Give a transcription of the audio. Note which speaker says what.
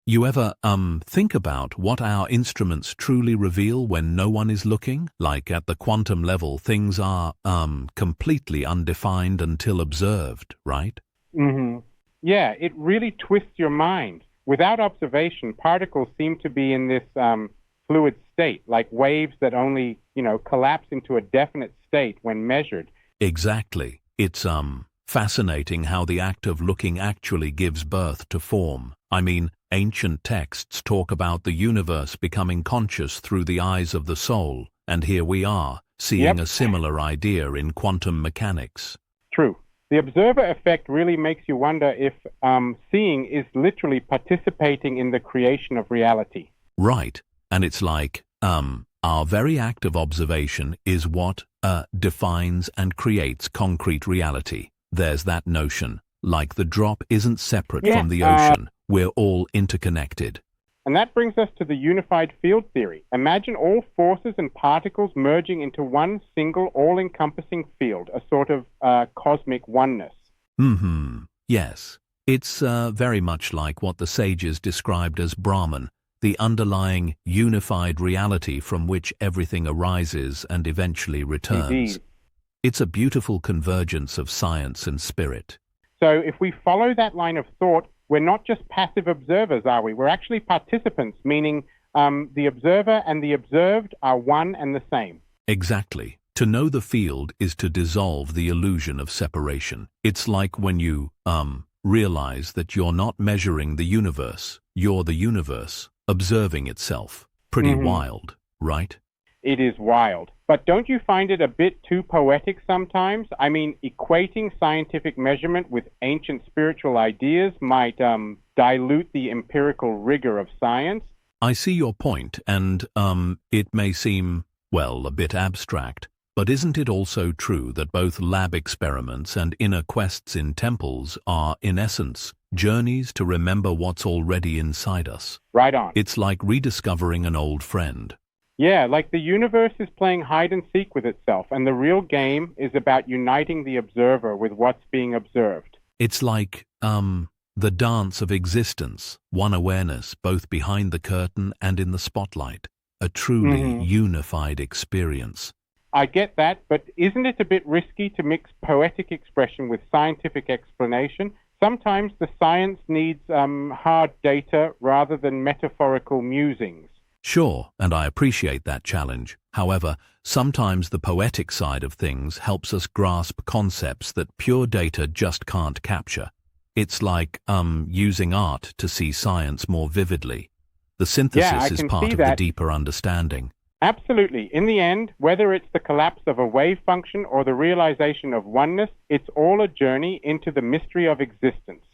Speaker 1: You ever, think about what our instruments truly reveal when no one is looking? Like at the quantum level, things are, completely undefined until observed, right?
Speaker 2: hmm Yeah, it really twists your mind. Without observation, particles seem to be in this fluid state, like waves that only, collapse into a definite state when measured.
Speaker 1: Exactly. It's, fascinating how the act of looking actually gives birth to form. I mean, ancient texts talk about the universe becoming conscious through the eyes of the soul, and here we are, seeing
Speaker 2: Yep,
Speaker 1: a similar idea in quantum mechanics.
Speaker 2: true. The observer effect really makes you wonder if seeing is literally participating in the creation of reality.
Speaker 1: Right. And it's like, our very act of observation is what, defines and creates concrete reality. There's that notion. Like the drop isn't separate
Speaker 2: Yeah,
Speaker 1: from the ocean. We're all interconnected.
Speaker 2: and that brings us to the unified field theory. Imagine all forces and particles merging into one single all-encompassing field, a sort of cosmic oneness.
Speaker 1: Yes. It's, very much like what the sages described as Brahman, the underlying unified reality from which everything arises and eventually returns.
Speaker 2: Indeed.
Speaker 1: It's a beautiful convergence of science and spirit.
Speaker 2: So if we follow that line of thought, we're not just passive observers, are we? We're actually participants, meaning the observer and the observed are one and the same.
Speaker 1: Exactly. To know the field is to dissolve the illusion of separation. It's like when you, realize that you're not measuring the universe, you're the universe, observing itself. Pretty wild, right?
Speaker 2: It is wild. But don't you find it a bit too poetic sometimes? I mean, equating scientific measurement with ancient spiritual ideas might dilute the empirical rigor of science.
Speaker 1: I see your point, and, it may seem, well, a bit abstract, but isn't it also true that both lab experiments and inner quests in temples are, in essence, journeys to remember what's already inside us?
Speaker 2: Right on.
Speaker 1: It's like rediscovering an old friend.
Speaker 2: Yeah, like the universe is playing hide and seek with itself, and the real game is about uniting the observer with what's being observed.
Speaker 1: It's like, the dance of existence, one awareness both behind the curtain and in the spotlight. A truly unified experience.
Speaker 2: I get that, but isn't it a bit risky to mix poetic expression with scientific explanation? Sometimes the science needs hard data rather than metaphorical musings.
Speaker 1: Sure, and I appreciate that challenge. However, sometimes the poetic side of things helps us grasp concepts that pure data just can't capture. It's like, using art to see science more vividly. The synthesis is part of the deeper understanding.
Speaker 2: Absolutely. In the end, whether it's the collapse of a wave function or the realization of oneness, it's all a journey into the mystery of existence.